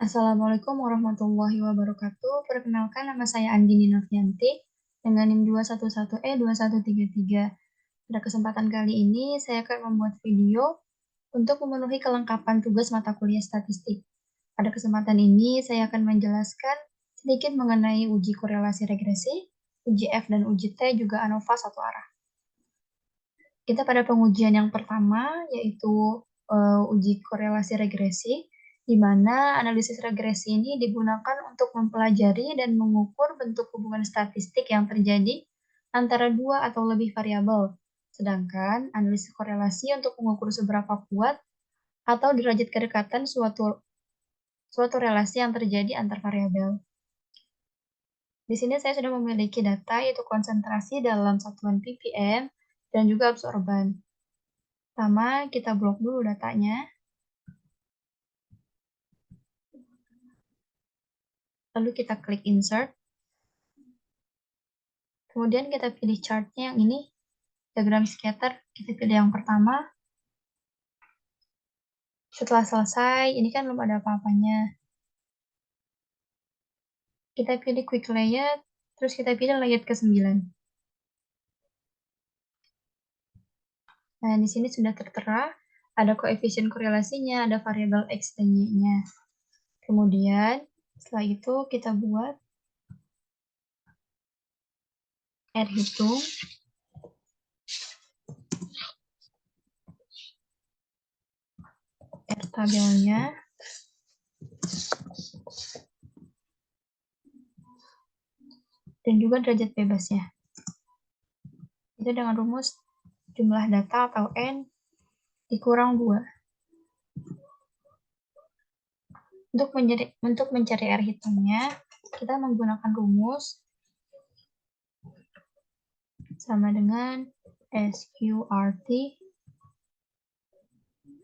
Assalamualaikum warahmatullahi wabarakatuh. Perkenalkan, nama saya Andini Novianti dengan NIM 211E2133. Pada kesempatan kali ini, saya akan membuat video untuk memenuhi kelengkapan tugas mata kuliah statistik. Pada kesempatan ini, saya akan menjelaskan sedikit mengenai uji korelasi regresi, uji F dan uji T, juga ANOVA satu arah. Kita pada pengujian yang pertama, yaitu uji korelasi regresi, di mana analisis regresi ini digunakan untuk mempelajari dan mengukur bentuk hubungan statistik yang terjadi antara dua atau lebih variabel. Sedangkan analisis korelasi untuk mengukur seberapa kuat atau derajat kedekatan suatu relasi yang terjadi antar variabel. Di sini saya sudah memiliki data, yaitu konsentrasi dalam satuan ppm dan juga absorban. Pertama, kita blok dulu datanya. Lalu kita klik insert. Kemudian kita pilih chartnya yang ini, diagram scatter. Kita pilih yang pertama. Setelah selesai, ini kan belum ada apa-apanya. Kita pilih quick layout, terus kita pilih layout ke-9. Nah, di sini sudah tertera, ada koefisien korelasinya, ada variabel X dan Y-nya. Kemudian, setelah itu kita buat R hitung. R tabelnya. Dan juga derajat bebasnya. Itu dengan rumus jumlah data atau N dikurang 2. Untuk mencari R hitungnya, kita menggunakan rumus sama dengan SQRT.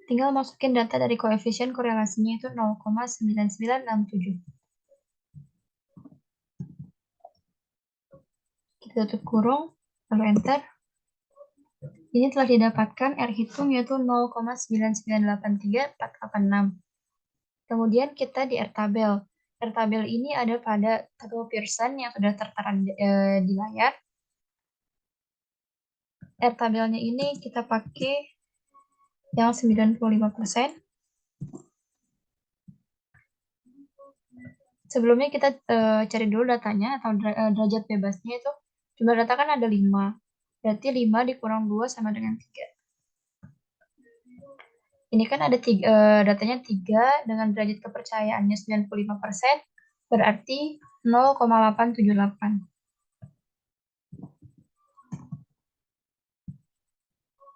Tinggal masukin data dari koefisien korelasinya itu 0,9967. Kita tutup kurung, lalu enter. Ini telah didapatkan R hitung yaitu 0,9983486. Kemudian kita di R tabel. R tabel ini ada pada tabel Pearson yang sudah tertera di layar. R tabelnya ini kita pakai yang 95%. Sebelumnya kita cari dulu datanya atau derajat bebasnya itu. Jumlah data kan ada 5. Berarti 5 dikurang 2 sama dengan 3. Ini kan ada datanya 3 dengan derajat kepercayaannya 95%. Berarti 0,878.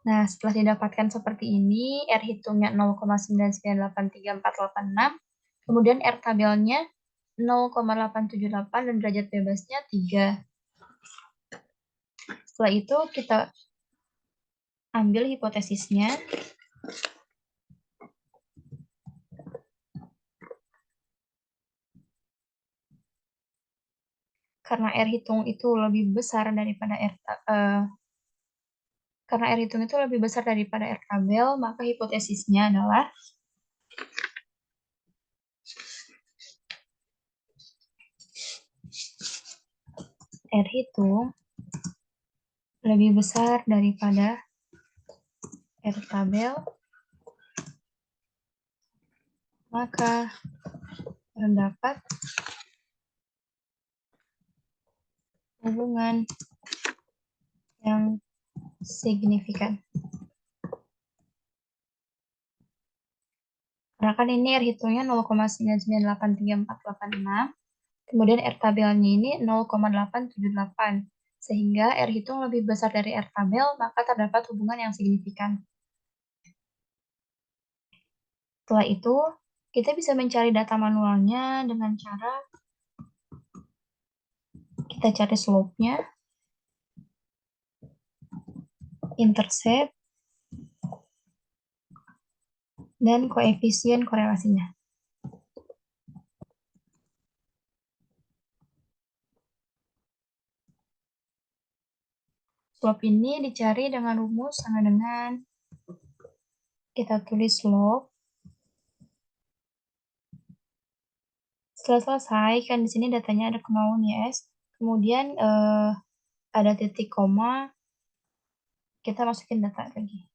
Nah, setelah didapatkan seperti ini, R hitungnya 0,9983486. Kemudian R tabelnya 0,878 dan derajat bebasnya 3. Setelah itu kita ambil hipotesisnya. Karena R hitung itu lebih besar daripada R tabel, maka hipotesisnya adalah R hitung lebih besar daripada R tabel, maka terdapat hubungan yang signifikan. Karena kan ini R hitungnya 0,9983486, kemudian R tabelnya ini 0,878, sehingga R hitung lebih besar dari R tabel, maka terdapat hubungan yang signifikan. Setelah itu, kita bisa mencari data manualnya dengan cara kita cari slope-nya, intercept, dan koefisien korelasinya. Slope ini dicari dengan rumus sama dengan kita tulis slope Setelah selesai, kan di sini datanya ada kemauan yes. Kemudian ada titik koma, kita masukin data lagi.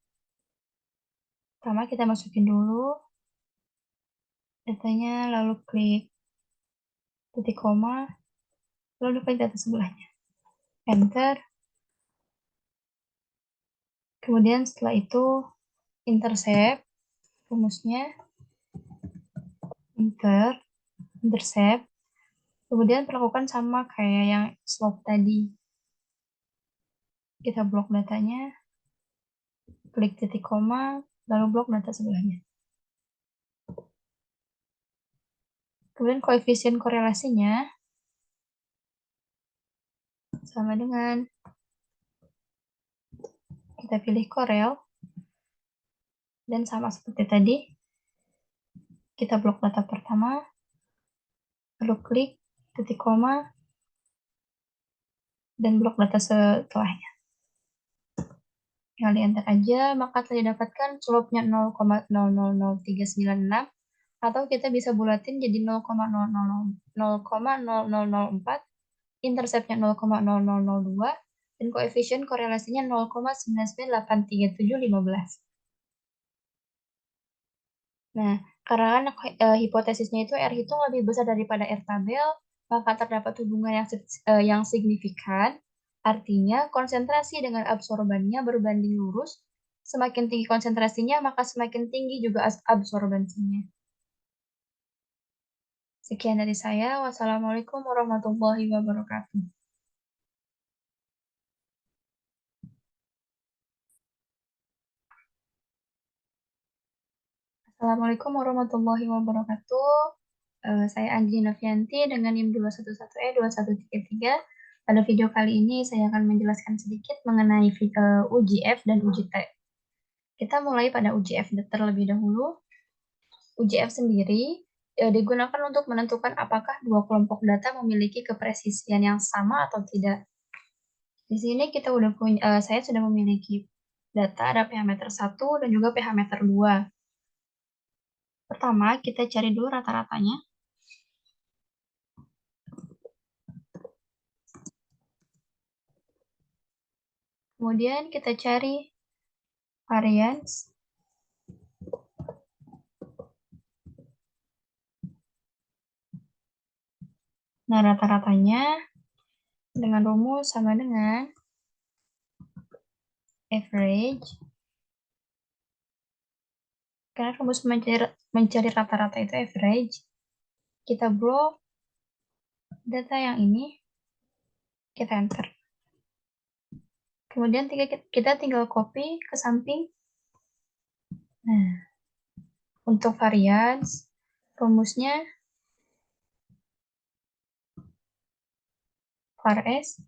Pertama kita masukin dulu datanya, lalu klik titik koma, lalu klik data sebelahnya. Enter. Kemudian setelah itu intercept, rumusnya intercept. Kemudian perlakukan sama kayak yang slope tadi. Kita blok datanya, klik titik koma, lalu blok data sebelahnya. Kemudian koefisien korelasinya sama dengan kita pilih korel, dan sama seperti tadi, kita blok data pertama, lalu klik titik koma, dan blok data setelahnya. Tinggal di enter aja, maka telah didapatkan slope-nya 0,000396, atau kita bisa bulatin jadi 0,0004, intercept-nya 0,0002, dan koefisien korelasinya 0,998375. Nah, karena kan hipotesisnya itu R hitung lebih besar daripada R tabel, maka terdapat hubungan yang signifikan. Artinya, konsentrasi dengan absorbannya berbanding lurus. Semakin tinggi konsentrasinya, maka semakin tinggi juga absorbansinya. Sekian dari saya. Wassalamualaikum warahmatullahi wabarakatuh. Assalamualaikum warahmatullahi wabarakatuh. Saya Anji Novianti dengan NIM 211E2133. Pada video kali ini saya akan menjelaskan sedikit mengenai uji F dan uji T. Kita mulai pada uji F terlebih dahulu. Uji F sendiri digunakan untuk menentukan apakah dua kelompok data memiliki kepresisian yang sama atau tidak. Di sini kita udah punya, saya sudah memiliki data, ada pH meter 1 dan juga pH meter 2. Pertama, kita cari dulu rata-ratanya. Kemudian kita cari variance. Nah, rata-ratanya dengan rumus sama dengan average. Karena rumus mencari rata-rata itu average. Kita blok data yang ini, kita enter. Kemudian kita tinggal copy ke samping. Nah, untuk variance, rumusnya var s.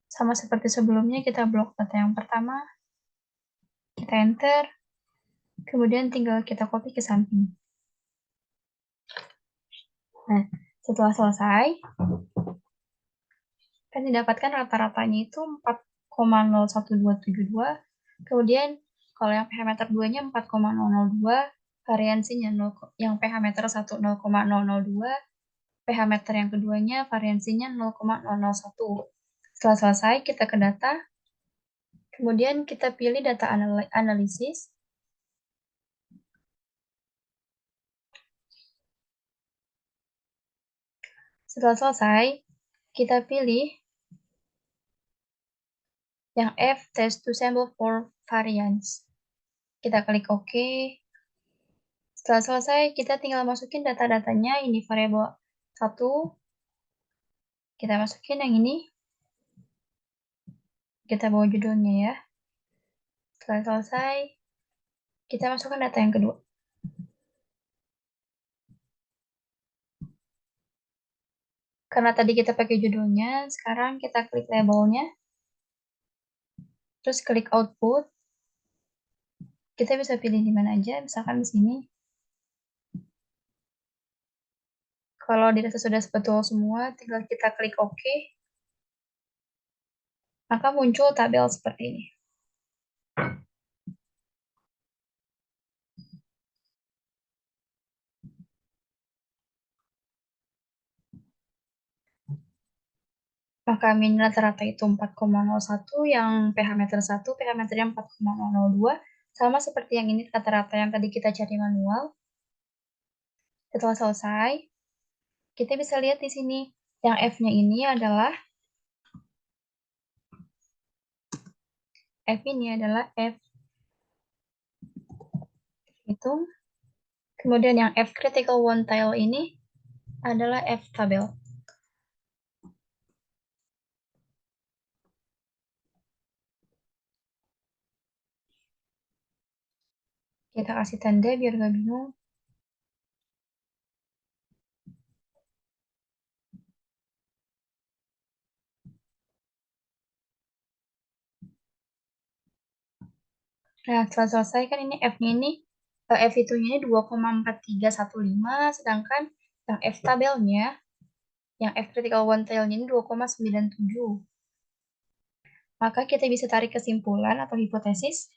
Sama seperti sebelumnya, kita blok data yang pertama, kita enter, kemudian tinggal kita copy ke samping. Nah, setelah selesai, kan didapatkan rata-ratanya itu 4,01272, kemudian kalau yang pH meter 2-nya 4,002, variansinya yang pH meter 1 0,002, pH meter yang keduanya variansinya 0,001. Setelah selesai, kita ke data, kemudian kita pilih data analisis. Setelah selesai, kita pilih yang F, test to sample for variance. Kita klik OK. Setelah selesai, kita tinggal masukin data-datanya. Ini variabel 1. Kita masukin yang ini. Kita bawa judulnya ya. Setelah selesai, kita masukkan data yang kedua. Karena tadi kita pakai judulnya, sekarang kita klik labelnya. Terus klik output. Kita bisa pilih di mana aja, misalkan di sini. Kalau dirasa sudah betul semua, tinggal kita klik OK. Maka muncul tabel seperti ini. Maka min rata-rata itu 4,01, yang pH meter 1, pH meternya 4,002, sama seperti yang ini rata-rata yang tadi kita cari manual. Setelah selesai, kita bisa lihat di sini, yang F-nya ini adalah F itu. Kemudian yang F critical one tile ini adalah F tabel. Kita kasih tanda biar gak bingung. Nah, setelah selesai kan ini F-nya ini, F itunya ini 2,4315, sedangkan yang F tabelnya, yang F critical one tile-nya ini 2,97. Maka kita bisa tarik kesimpulan atau hipotesis.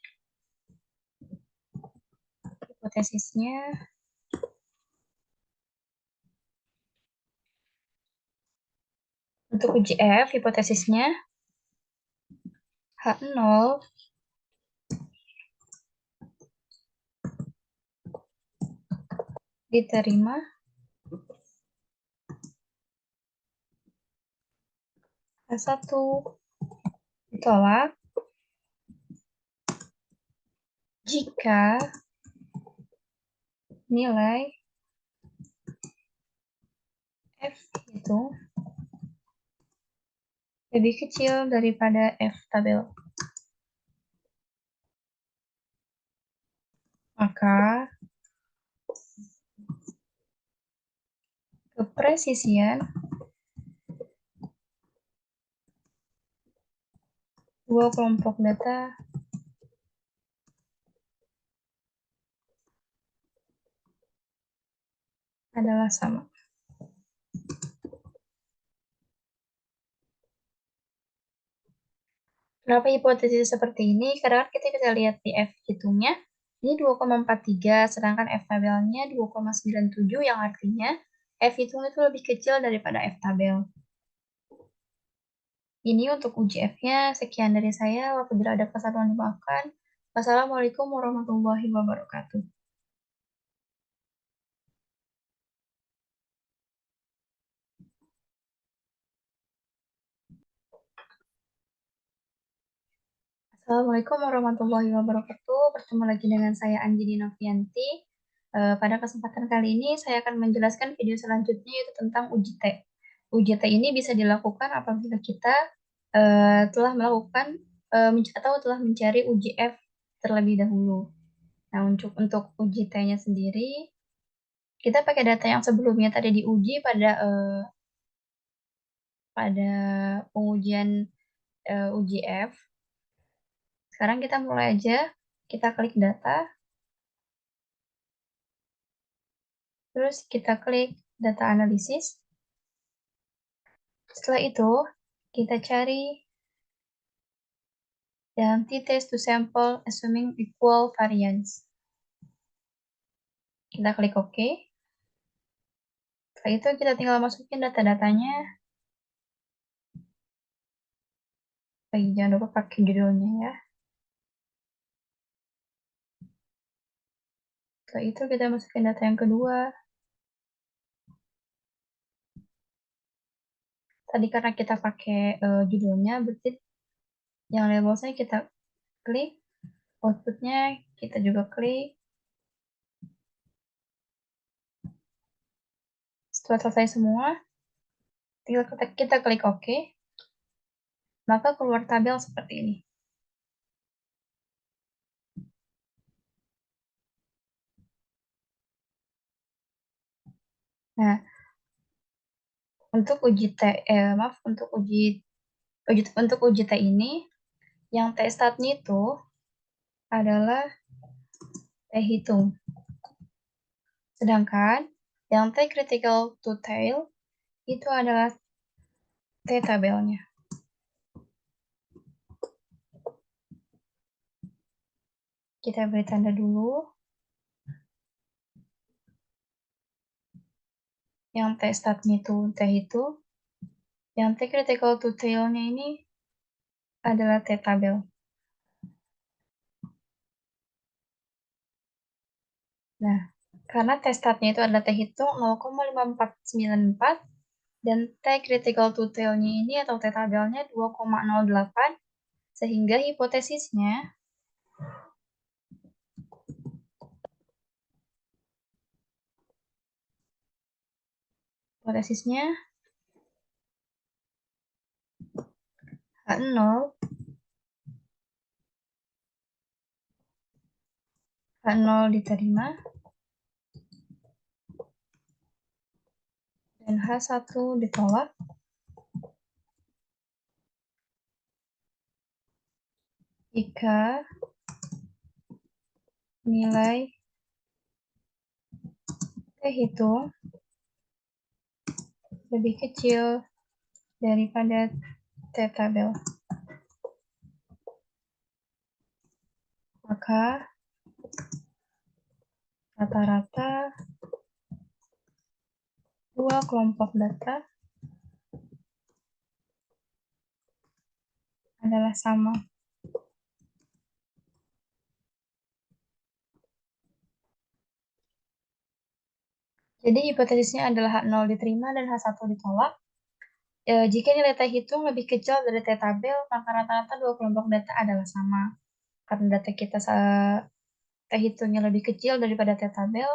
Hipotesisnya, untuk uji F, hipotesisnya H0 diterima H1 ditolak jika nilai F itu lebih kecil daripada F tabel. Maka kepresisian dua kelompok data adalah sama. Kenapa hipotesis seperti ini? Karena kita bisa lihat di F hitungnya, ini 2,43, sedangkan F tabelnya 2,97, yang artinya F hitung itu lebih kecil daripada F tabel. Ini untuk uji F-nya. Sekian dari saya. Apabila ada kesalahan dimaafkan. Wassalamualaikum warahmatullahi wabarakatuh. Assalamualaikum warahmatullahi wabarakatuh. Bertemu lagi dengan saya Anjini Novianti. Pada kesempatan kali ini saya akan menjelaskan video selanjutnya, yaitu tentang uji T. Uji T ini bisa dilakukan apabila kita telah melakukan atau telah mencari uji F terlebih dahulu. Nah, untuk uji T-nya sendiri, kita pakai data yang sebelumnya tadi diuji pada pengujian uji F. Sekarang kita mulai aja, kita klik data, terus kita klik data analisis. Setelah itu, kita cari yang t-test to sample assuming equal variance. Kita klik OK. Setelah itu kita tinggal masukin data-datanya. Jangan lupa pakai judulnya ya. Setelah itu kita masukin data yang kedua. Tadi karena kita pakai judulnya, berarti yang labelsnya kita klik, outputnya kita juga klik. Setelah selesai semua, tinggal kita klik OK, maka keluar tabel seperti ini. Nah, untuk uji T, untuk uji T ini, yang T startnya itu adalah T hitung. Sedangkan yang T critical to tail itu adalah T tabelnya. Kita beri tanda dulu. Yang T startnya itu T itu. Yang T critical to tail-nya ini adalah T tabel. Nah, karena T startnya itu adalah T hitung 0,5494 dan T critical to tail-nya ini atau T tabelnya 2,08, sehingga hipotesisnya H0 diterima dan H1 ditolak jika nilai T hitung lebih kecil daripada T tabel. Maka rata-rata dua kelompok data adalah sama. Jadi hipotesisnya adalah H0 diterima dan H1 ditolak. Jika nilai T hitung lebih kecil dari T tabel, maka rata-rata dua kelompok data adalah sama. Karena data kita T hitungnya lebih kecil daripada T tabel,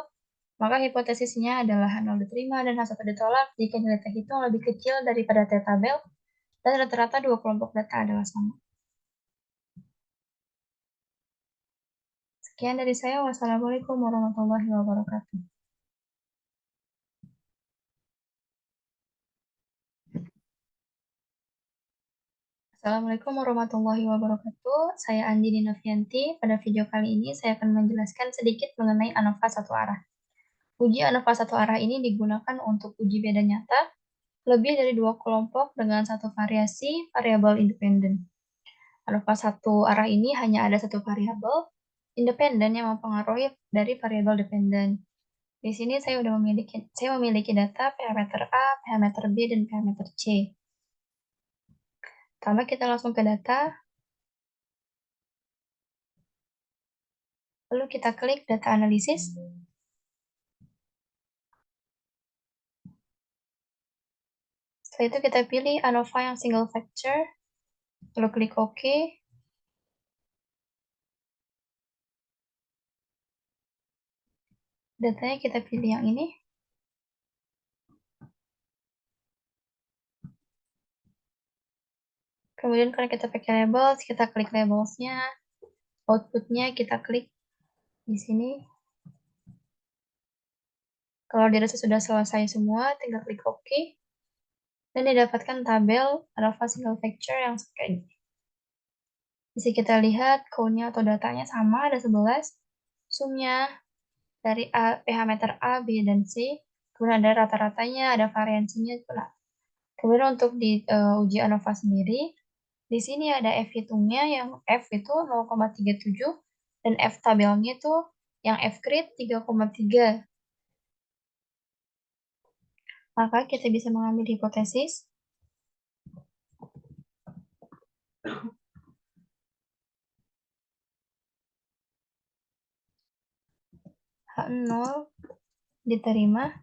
maka hipotesisnya adalah H0 diterima dan H1 ditolak jika nilai T hitung lebih kecil daripada T tabel, dan rata-rata dua kelompok data adalah sama. Sekian dari saya. Wassalamualaikum warahmatullahi wabarakatuh. Assalamualaikum warahmatullahi wabarakatuh. Saya Andini Novianti. Pada video kali ini saya akan menjelaskan sedikit mengenai ANOVA satu arah. Uji ANOVA satu arah ini digunakan untuk uji beda nyata lebih dari dua kelompok dengan satu variasi variabel independen. ANOVA satu arah ini hanya ada satu variabel independen yang mempengaruhi dari variabel dependen. Di sini saya memiliki data parameter A, parameter B, dan parameter C. Pertama kita langsung ke data. Lalu kita klik data analisis. Setelah itu kita pilih ANOVA yang single factor. Lalu klik OK. Datanya kita pilih yang ini. Kemudian kalau kita pakai labels, kita klik labelsnya. Outputnya kita klik di sini. Kalau dirasa sudah selesai semua, tinggal klik OK. Dan didapatkan tabel ANOVA single factor yang seperti ini. Bisa kita lihat code-nya atau datanya sama, ada 11. Sumnya dari pH meter A, B, dan C. Kemudian ada rata-ratanya, ada variansinya. Kemudian untuk di uji ANOVA sendiri, di sini ada F hitungnya yang F itu 0,37 dan F tabelnya itu yang F grid 3,3. Maka kita bisa mengambil hipotesis H0 diterima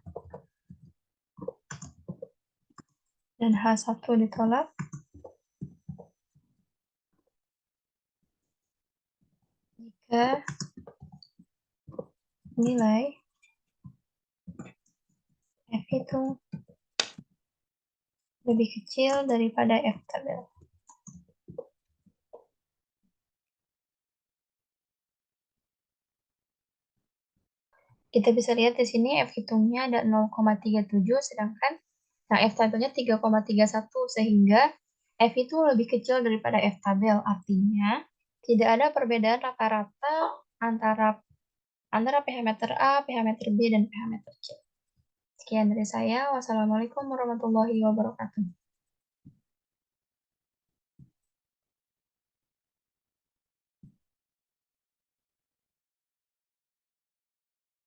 dan H1 ditolak jika nilai F hitung lebih kecil daripada F tabel. Kita bisa lihat di sini F hitungnya ada 0,37, sedangkan yang F tabelnya 3,31, sehingga F itu lebih kecil daripada F tabel. Artinya, tidak ada perbedaan rata-rata antara pH meter A, pH meter B, dan pH meter C. Sekian dari saya. Wassalamualaikum warahmatullahi wabarakatuh.